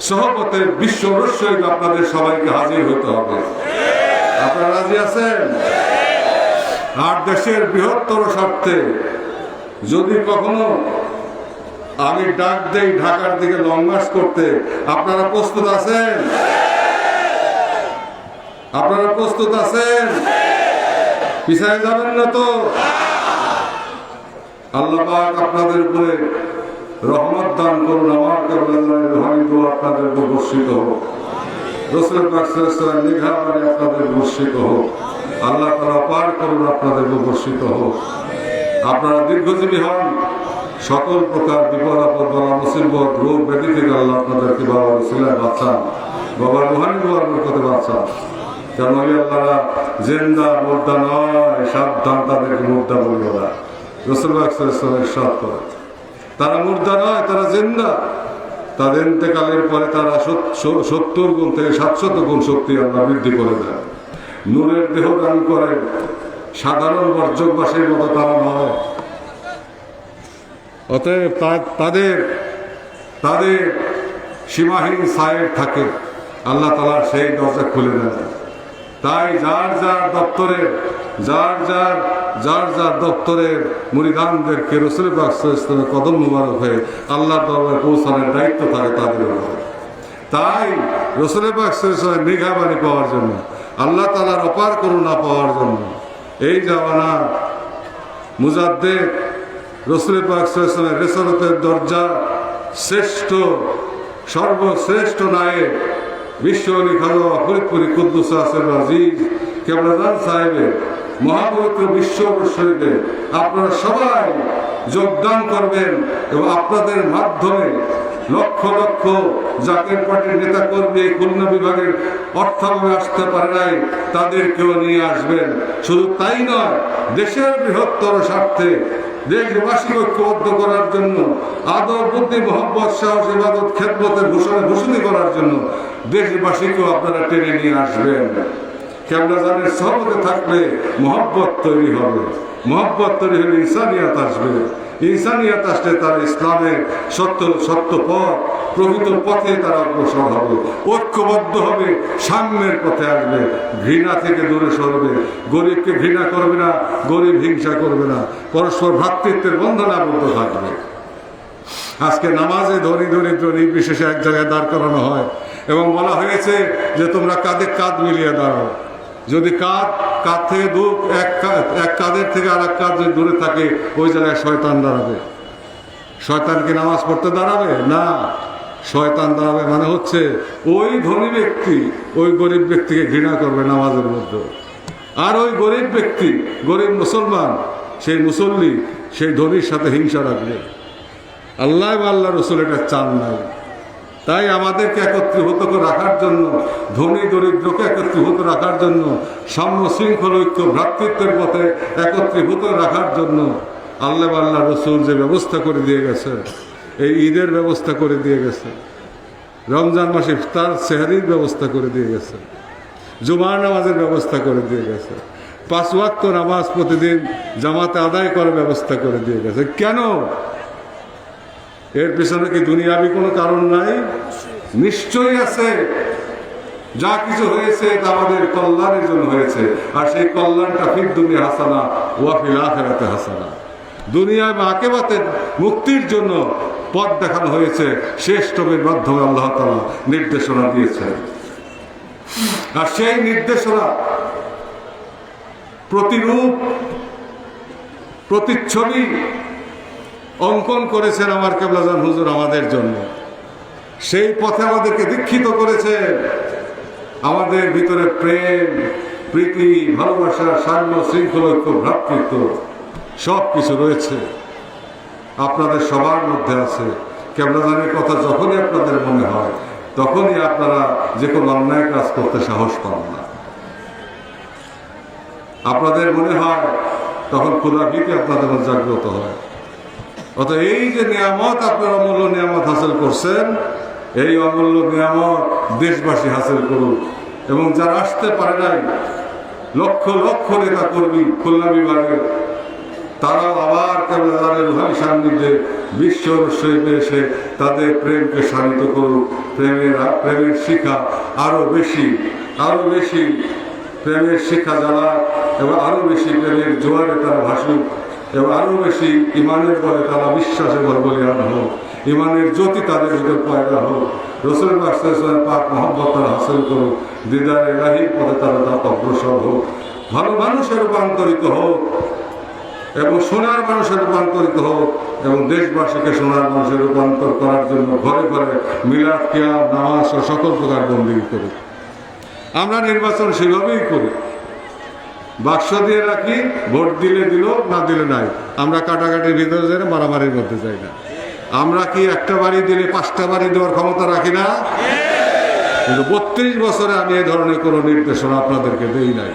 সহবতে বিশ্ব রহস্যই আপনাদের সবাইকে হাজির হতে হবে। আপনারা রাজি আছেন? আর দেশের বৃহত্তর স্বার্থে যদি কখনো আমি ডাক দেই ঢাকার দিকে লং মার্চ করতে, আপনারা প্রস্তুত আছেন? আপনারা প্রস্তুত আছেন? পিছায় যাবেন না তো? আল্লাহ পাক আপনাদের উপরে রহমত দান করুন। আমার আপনাদের উপর বর্ষিত হোক, রাসূল পাক সাল্লাল্লাহু আলাইহি ওয়াসাল্লাম নিগাহবানি আপনাদের বর্ষিত হোক। আল্লাহ তাআলা পার করুন, আপনাদের উপর বর্ষিত হোক। আপনারা দীর্ঘজীবী হন, সকল প্রকার বিপদ আপদ বালা মুসিবত রোগ ব্যাধি থেকে আল্লাহ আপনাদেরকে বাবার ওসিলায় বাঁচান, বাবার রুহানি দোয়ার বরকতে বাঁচান। কারণ আল্লাহরা জিন্দা মুর্দা নয়, সাবধান, তাদেরকে মুর্দা বলবে না। রাসূল পাক সাল্লাল্লাহু আলাইহি ওয়াসাল্লাম ইরশাদ করেন, তারা মুর্দা নয়, তারা জিন্দা। তাদের ইন্তেকালের পরে তারা 70 গুণ থেকে 700 গুণ শক্তি আল্লাহ বৃদ্ধি করে দেয়। নূরের দেহ দান করে, সাধারণ বর্জকবাসীর মতো তারা নয়। অতএব তাদের সীমাহীন সায়ের থাকে, আল্লাহ তাআলা সেই দরজা খুলে দেন। তাই যার যার দপ্তরের মুরিদানদেরকে রাসূল পাক সাল্লাল্লাহু আলাইহি ওয়াসাল্লামের কদম মুবারক হয়ে আল্লাহর দরবারে পৌঁছানোর দায়িত্ব থাকে তাদের উপর। তাই রাসূল পাক সাল্লাল্লাহু আলাইহি ওয়াসাল্লামের নিগাহবানি পাওয়ার জন্য, আল্লাহ তাআলার অপার করুণা পাওয়ার জন্য, এই জামানা মুজাদ্দিদ রাসূল পাক সাল্লাল্লাহু আলাইহি ওয়াসাল্লামের রিসালাতের দরজা শ্রেষ্ঠ, সর্বশ্রেষ্ঠ নায়েব বিশ্ব ওলি খাজা ফরিদপুরি কুদ্দুস সিররুল আজিজ কেবলাজান সাহেবের মহাপবিত্র বিশ্ব শরীফে আপনারা সবাই যোগদান করবেন, এবং আপনাদের মাধ্যমে লক্ষ লক্ষ জাতীয় পার্টির নেতা কর্মী খুলনা বিভাগের অর্থাভাবে আসতে পারে নাই, তাদেরকেও নিয়ে আসবেন। শুধু তাই নয়, দেশের বৃহত্তর স্বার্থে দেশবাসীকে ঐক্যবদ্ধ করার জন্য, আদর বুদ্ধি মহব্বত সাহস ইবাদত খেদমতের ঘোষণা করার জন্য দেশবাসীকেও আপনারা টেনে নিয়ে আসবেন। কেবলাজানের সহমতে থাকলে মহব্বত তৈরি হবে, মহব্বত তৈরি হলে ইনসানিয়াত আসবে, ইনসানিয়াত আসলে তারা ইসলামের সত্য পথ, প্রকৃত পথে তারা অগ্রসর হবে, ঐক্যবদ্ধ হবে, সাম্যের পথে আসবে, ঘৃণা থেকে দূরে সরবে, গরিবকে ঘৃণা করবে না, গরিব হিংসা করবে না, পরস্পর ভ্রাতৃত্বের বন্ধনে আবদ্ধ থাকবে। আজকে নামাজে ধনী দরিদ্র নির্বিশেষে এক জায়গায় দাঁড় করানো হয় এবং বলা হয়েছে যে তোমরা কাঁধে কাঁধ মিলিয়ে দাঁড়াও। যদি কাঁধ থেকে এক কাঁধের থেকে আর এক কাঁধ যদি দূরে থাকে, ওই জায়গায় শয়তান দাঁড়াবে। শয়তান কি নামাজ পড়তে দাঁড়াবে না? শয়তান দাঁড়াবে মানে হচ্ছে ওই ধনী ব্যক্তি ওই গরিব ব্যক্তিকে ঘৃণা করবে নামাজের মধ্যে, আর ওই গরিব ব্যক্তি, গরিব মুসলমান, সেই মুসল্লি সেই ধনীর সাথে হিংসা রাখবে। আল্লাহ বা আল্লাহ রসুল এটা চান নাই। তাই আমাদেরকে একত্রীভূত রাখার জন্য, ধনী দরিদ্রকে একত্রীভূত রাখার জন্য, সাম্য শৃঙ্খল ঐক্য ভ্রাতৃত্বের পথে একত্রীভূত রাখার জন্য আল্লাহ বা আল্লাহ রসুল যে ব্যবস্থা করে দিয়ে গেছে, এই ঈদের ব্যবস্থা করে দিয়ে গেছে, রমজান মাসে ইফতার সেহরির ব্যবস্থা করে দিয়ে গেছে, জুমার নামাজের ব্যবস্থা করে দিয়ে গেছে, 5 ওয়াক্ত নামাজ প্রতিদিন জামাতে আদায় করার ব্যবস্থা করে দিয়ে গেছে। কেন? এর পিছনে কি দুনিয়াবি কোনো কারণ নাই? নিশ্চয়ই আছে। যা কিছু হয়েছে তা আমাদের কল্যাণের জন্য হয়েছে, আর সেই কল্যাণটা ফিদ দুনিয়া হাসানা ওয়া ফিল আখিরাতে হাসানা, দুনিয়ায় বা আখিরাতের মুক্তির জন্য পথ দেখানো হয়েছে। শেষ নবীর মাধ্যমে আল্লাহ তাআলা নির্দেশনা দিয়েছেন, আর সেই নির্দেশনা প্রতিরূপ প্রতিচ্ছবি অঙ্কন করেছেন আমার কেবলাজান হুজুর আমাদের জন্য। সেই পথে আমাদেরকে দীক্ষিত করেছে। আমাদের ভিতরে প্রেম, প্রীতি, ভালোবাসা, সাম্য শৃঙ্খল ঐক্য ভ্রাতৃত্ব সব কিছু রয়েছে, আপনাদের সবার মধ্যে আছে। কেবলাজানের কথা যখনই আপনাদের মনে হয়, তখনই আপনারা যে কোনো অন্যায় কাজ করতে সাহস পান না। আপনাদের মনে হয় তখন খোলা ভীতি আপনাদের মধ্যে জাগ্রত হয়। অত এই যে নিয়ামত, আপনার অমূল্য নিয়ামত হাসিল করছেন, এই অমূল্য নিয়ামত দেশবাসী হাসিল করুক। এবং যারা আসতে পারে নাই, লক্ষ লক্ষ নেতা কর্মী খুলনা বিভাগের, তারাও আবার কেবলাজানের রুহানি সান্নিধ্যে বিশ্ব শরীফে এসে তাদের প্রেমকে শানিত করুক। প্রেমের শিক্ষা আরো বেশি প্রেমের শিক্ষা জ্বালা, এবং আরো বেশি প্রেমের জোয়ারে তারা ভাসুক, এবং আরো বেশি ইমানের বলে তারা বিশ্বাসের বলে বলিয়ান হোক, ইমানের জ্যোতি তাদের ভিতর পয়দা হোক, রসুল পাক মহব্বত তারা হাসিল করুক, দিদার এলাহির পথে তারা অগ্রসর হোক, ভালো মানুষের রূপান্তরিত হোক, এবং সোনার মানুষের রূপান্তরিত হোক, এবং দেশবাসীকে সোনার মানুষের রূপান্তর করার জন্য ঘরে ঘরে মিলাদ, কিয়াম, নামাজ ও সকল প্রকার বন্দী করুক। আমরা নির্বাচন সেভাবেই করি, বাক্স দিয়ে রাখি, ভোট দিলে দিল, না দিলে নাই। আমরা কাটাকাটির ভিতরে যাই না, মারামারির মধ্যে যাই না। আমরা কি একটা বাড়ি দিলে 5টা বাড়ি দেওয়ার ক্ষমতা রাখি না? কিন্তু 32 বছরে আমি এই ধরনের কোনো নির্দেশনা আপনাদেরকে দেই নাই।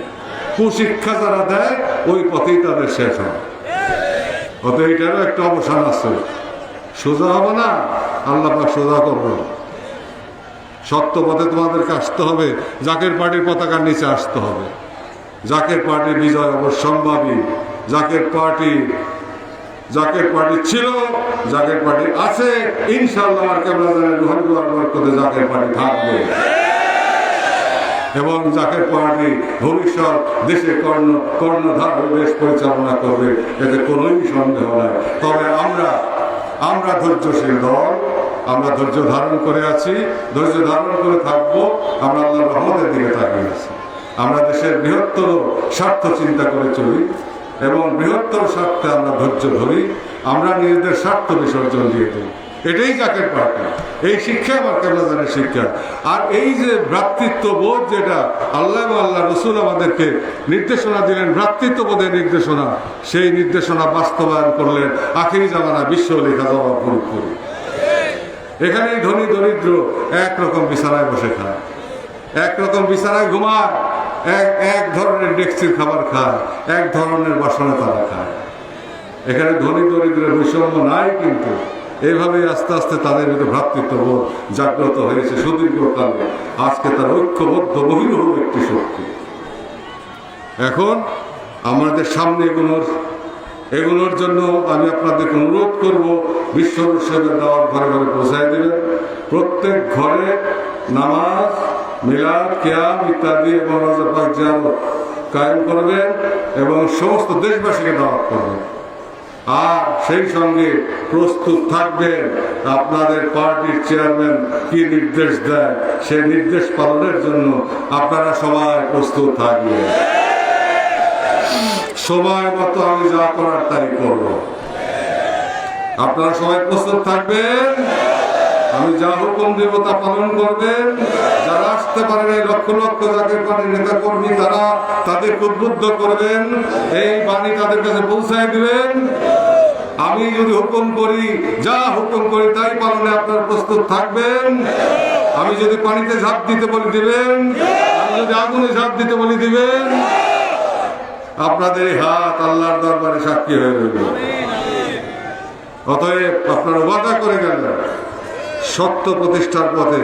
কুশিক্ষা যারা দেয় ওই পথেই তাদের শেষ হয়। অত এইটারও একটা অবসান আছে। সোজা হবে না, আল্লাহ পাক সোজা করবে। সত্য পথে তোমাদেরকে আসতে হবে, জাকের পার্টির পতাকার নিচে আসতে হবে। জাকের পার্টির বিজয় অবশ্যম্ভাবী। জাকের পার্টি ছিল, জাকের পার্টি আছে, ইনশাআল্লাহ আমার কেবলাজানের রুহানি দুয়ার বরকতে জাকের পার্টি থাকবে। এবং জাকের পার্টি ভবিষ্যৎ দেশে কর্ণধার দেশ পরিচালনা করবে, এতে কোনোই সন্দেহ নাই। তবে আমরা ধৈর্যশীল দল, আমরা ধৈর্য ধারণ করে আছি, ধৈর্য ধারণ করে থাকবো। আমরা আল্লাহর রহমতের দিকে তাকিয়ে আছি। আমরা দেশের বৃহত্তর স্বার্থ চিন্তা করে চলি, এবং বৃহত্তর স্বার্থে আমরা ধৈর্য ধরি। আমরা নিজেদের স্বার্থ বিসর্জন দিয়ে দিই। এটাই জাকের পার্টি। এই শিক্ষা আমার কেবলাজানের শিক্ষা। আর এই যে ভ্রাতৃত্ববোধ, যেটা আল্লাহ এবং আল্লাহ রসুল আমাদেরকে নির্দেশনা দিলেন, ভ্রাতৃত্ববোধের নির্দেশনা, সেই নির্দেশনা বাস্তবায়ন করলেন আখিরি জামানা বিশ্ব লেখা জবাব করি। এখানেই ধনী দরিদ্র একরকম বিছানায় বসে খায়, একরকম বিছানায় ঘুমায়, এক ধরনের ডেক্সির খাবার খায়, এক ধরনের বাসনে তারা খায়। এখানে ধনী দরিদ্রের বৈষম্য নাই, কিন্তু এইভাবে আস্তে আস্তে তাদের ভিতরে ভ্রাতৃত্ববোধ জাগ্রত হয়েছে সুদীর্ঘকালে। আজকে তার ঐক্যবদ্ধ বহির্ভ একটি শক্তি। এখন আমাদের সামনে এগুলোর জন্য আমি আপনাদেরকে অনুরোধ করবো, বিশ্ব রসুলের দাওয়াত ঘরে ঘরে পৌঁছায় দেবেন। প্রত্যেক ঘরে নামাজ, মিলাদ, কিয়াম ইত্যাদি এবং রোজা পাক জিয়ারত কায়েম করবেন, এবং সমস্ত দেশবাসীকে দাওয়াত করবেন। আর সেই সঙ্গে প্রস্তুত থাকবেন আপনাদের পার্টির চেয়ারম্যান কি নির্দেশ দেয় সেই নির্দেশ পালনের জন্য আপনারা সবাই প্রস্তুত থাকবেন। সময় মতো আমি যা করার তাই করব। আপনারা সবাই প্রস্তুত থাকবেন, আমি যা হুকুম দেব তা পালন করবেন। যারা আসতে পারেন এই লক্ষ লক্ষ জাতীয় পার্টির নেতা কর্মী তারা তাদেরকে উদ্বুদ্ধ করবেন, এই বাণী তাদের কাছে পৌঁছায় দিবেন। আমি যদি হুকুম করি, যা হুকুম করি তাই পালনে আপনারা প্রস্তুত থাকবেন। আমি যদি পানিতে ঝাঁপ দিতে বলি দিবেন, আমি যদি আগুনে ঝাঁপ দিতে বলি দিবেন। আপনাদের এই হাত আল্লাহর দরবারে সাক্ষী হয়ে রইল। অতএব আপনারা ওয়াদা করে গেলেন সত্য প্রতিষ্ঠার পথে,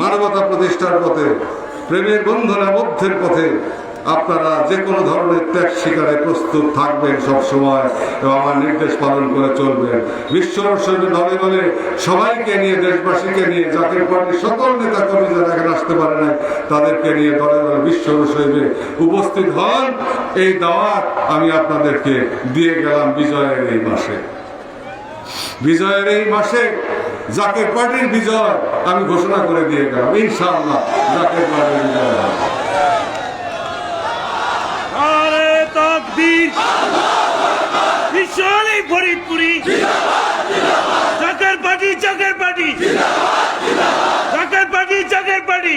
মানবতা প্রতিষ্ঠার পথে, প্রেমের বন্ধন আবদ্ধের পথে আপনারা যে কোনো ধরনের ত্যাগ স্বীকারে প্রস্তুত থাকবেন সব সময় এবং আমার নির্দেশ পালন করে চলবেন। বিশ্বরসবে দলে দলে সবাইকে নিয়ে, দেশবাসীকে নিয়ে, জাতীয় পার্টির সকল নেতা কর্মী যারা এখানে আসতে পারে নাই তাদেরকে নিয়ে দলে দলে বিশ্বরসবে উপস্থিত হন। এই দাওয়াত আমি আপনাদেরকে দিয়ে গেলাম বিজয়ের এই মাসে। বিজয়ের এই মাসে জাতীয় পার্টির বিজয় আমি ঘোষণা করে দিয়ে গেলাম, ইনশাআল্লাহ জাতীয় পার্টির বিজয় হবে। ফরিদপুরি Zaker party, Zaker party, Zaker party, Zaker party,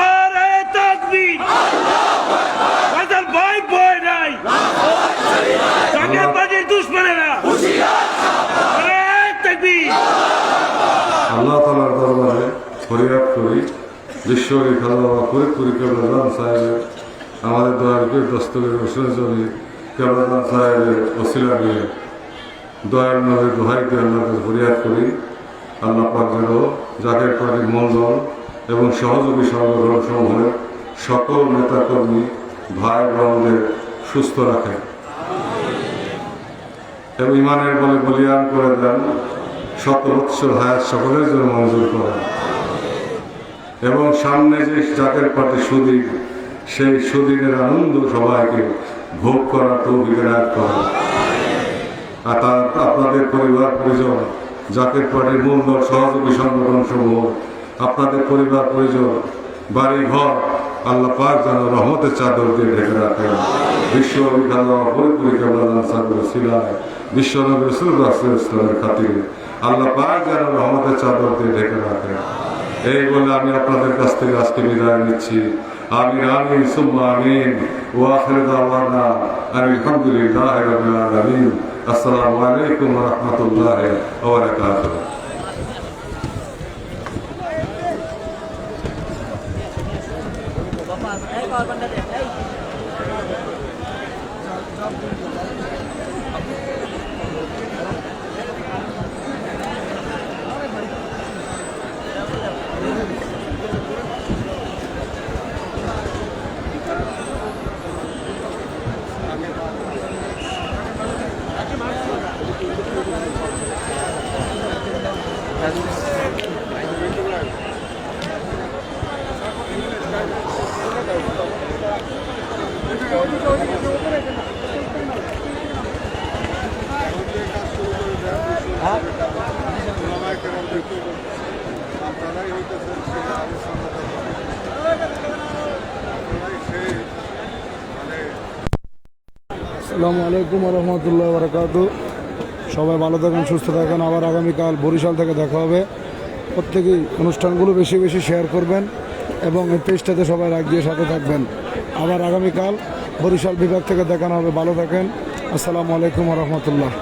আরে তাকবীর, বাজার ভয় ভয় নাই, জাকের পার্টির দুশমনেরা, আরে তাকবীর। আল্লাহ তাআলার দরবারে ফরিয়াদ করি, বিশ্বরী খাজা ফরিদপুরি কেবলাদান সাহেবের, আমাদের দয়ালকে দস্তগীর হোসেন কেবলাদান সাহেবের ওসিলা নিয়ে দয়াল নবীর দোহাইকে আল্লাহর কাছে ফরিয়াদ করি। আল্লাহ পাক যেন জাতীয় পার্টির মণ্ডল এবং সহযোগী সংগঠন সমূহের সকল নেতাকর্মী ভাই বোনদের সুস্থ রাখেন এবং ইমানের বলে বলিয়ান করে দেন, শত বৎসর হায়াত সকলের জন্য মঞ্জুর করেন এবং সামনে যে জাতীয় পার্টির সুদিন, সেই সুদিনের আনন্দ সবাইকে ভোগ করার তৌফিক এনায়েত করেন। আর আপনাদের পরিবার পরিজন, জাতীয় পার্টির মূলদল সহযোগী সংগঠন সমূহ, আপনাদের পরিবার পরিজন, বাড়ি ঘর আল্লাহ পাক যেন রহমতের চাদর দিয়ে ঢেকে রাখেন। বিশ্বনবী খাজা ফরিদপুরি কেবলাদান সাহেবের সিলায়, বিশ্বনবী রাসূলুল্লাহ সাল্লাল্লাহু আলাইহি ওয়াসাল্লামের খাতিরে আল্লাহ পাক যেন রহমতের চাদর দিয়ে ঢেকে রাখেন। এই বলে আমি আপনাদের কাছ থেকে আজকে বিদায় নিচ্ছি। আমিন আমিন সুম্মা আমিন। ওয়া আখিরু দাওয়ানা আলহামদুলিল্লাহি রাব্বিল আলামিন। আসসালামু আলাইকুম ওয়া রাহমাতুল্লাহি ওয়া বারাকাতুহু। আসসালামু আলাইকুম রহমতুল্লাহ বারাকাতু। সবাই ভালো থাকেন, সুস্থ থাকেন। আবার আগামীকাল বরিশাল থেকে দেখা হবে। প্রত্যেকেই অনুষ্ঠানগুলো বেশি বেশি শেয়ার করবেন এবং এই পেজটাতে সবাই লাইক দিয়ে সাথে থাকবেন। আবার আগামীকাল বরিশাল বিভাগ থেকে দেখানো হবে। ভালো থাকেন। আসসালামু আলাইকুম রহমতুল্লাহ।